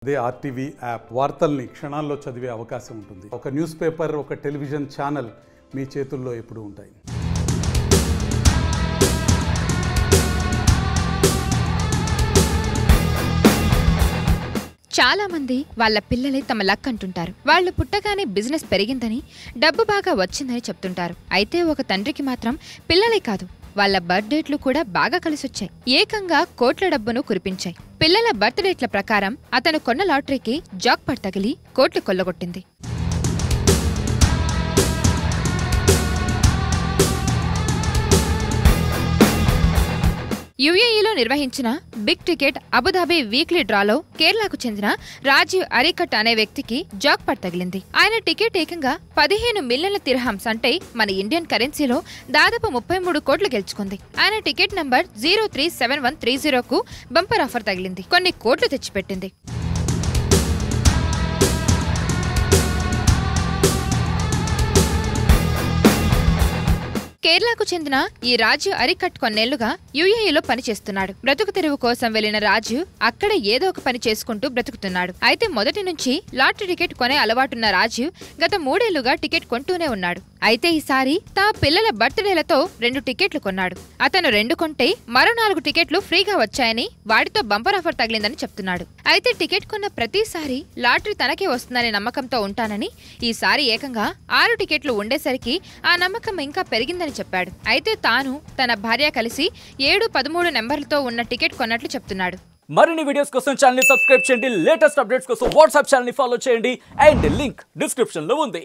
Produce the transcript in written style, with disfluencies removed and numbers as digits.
అదే RTV app వార్తల్ని క్షణాల్లో చదివే అవకాశం ఉంటుంది. ఒక న్యూస్ పేపర్, ఒక టెలివిజన్ ఛానల్ మీ చేతుల్లో ఎప్పుడూ ఉంటాయి. చాలా మంది వాళ్ళ పిల్లలే తమ లక్ అంటుంటారు. వాళ్ళు పుట్టగానే బిజినెస్ పెరిగిందని, డబ్బు బాగా వచ్చిందని చెప్తుంటారు. అయితే ఒక తండ్రికి మాత్రం పిల్లలే కాదు, వాళ్ళ బర్త్డేట్లు కూడా బాగా కలిసొచ్చాయి. ఏకంగా కోట్ల డబ్బును కురిపించాయి. పిల్లల బర్త్డేట్ల ప్రకారం అతను కొన్న లాటరీకి జాక్పాట్ తగిలి కోట్లు కొల్లగొట్టింది. యుఏఈలో నిర్వహించిన బిగ్ టికెట్ అబుదాబి వీక్లీ డ్రాలో కేరళకు చెందిన రాజీవ్ అరికట్ అనే వ్యక్తికి జాక్పాట్ తగిలింది. ఆయన టికెట్ ఏకంగా 15 మిలియన్ల తిర్హామ్స్ అంటే మన ఇండియన్ కరెన్సీలో దాదాపు 33 కోట్లు గెలుచుకుంది. ఆయన టికెట్ నంబర్ 037130కు బంపర్ ఆఫర్ తగిలింది. కొన్ని కోట్లు తెచ్చిపెట్టింది. కేరళకు చెందిన ఈ రాజు అరికట్ కొన్నేళ్లుగా యుఏఈలో పనిచేస్తున్నాడు. బ్రతుకు తెరువు కోసం వెళ్లిన రాజు అక్కడ ఏదో ఒక పని చేసుకుంటూ బ్రతుకుతున్నాడు. అయితే మొదటి నుంచి లాటరీ టికెట్ కొనే అలవాటున్న రాజు గత 3 ఏళ్లుగా టికెట్ కొంటూనే ఉన్నాడు. అయితే ఈసారి తా పిల్లల బర్త్డేలతో 2 టికెట్లు కొన్నాడు. అతను 2 కొంటే మరో 4 టికెట్లు ఫ్రీగా వచ్చాయని, వాటితో బంపర్ ఆఫర్ తగిలిందని చెప్తున్నాడు. అయితే టికెట్ కొన్న ప్రతిసారి లాటరీ తనకే వస్తుందనే నమ్మకంతో ఉంటానని, ఈసారి ఏకంగా 6 టికెట్లు ఉండేసరికి ఆ నమ్మకం ఇంకా పెరిగిందని చెప్పాడు. అయితే తాను తన భార్య కలిసి 7, 13 నెంబర్లతో ఉన్న టికెట్ కొన్నట్లు చెప్తున్నాడు. మరిన్ని వీడియోస్ కోసం ఛానల్ ని సబ్స్క్రైబ్ చేయండి. లేటెస్ట్ అప్డేట్స్ కోసం వాట్సాప్ ఛానల్ ని ఫాలో చేయండి. అండ్ లింక్ డిస్క్రిప్షన్ లో ఉంది.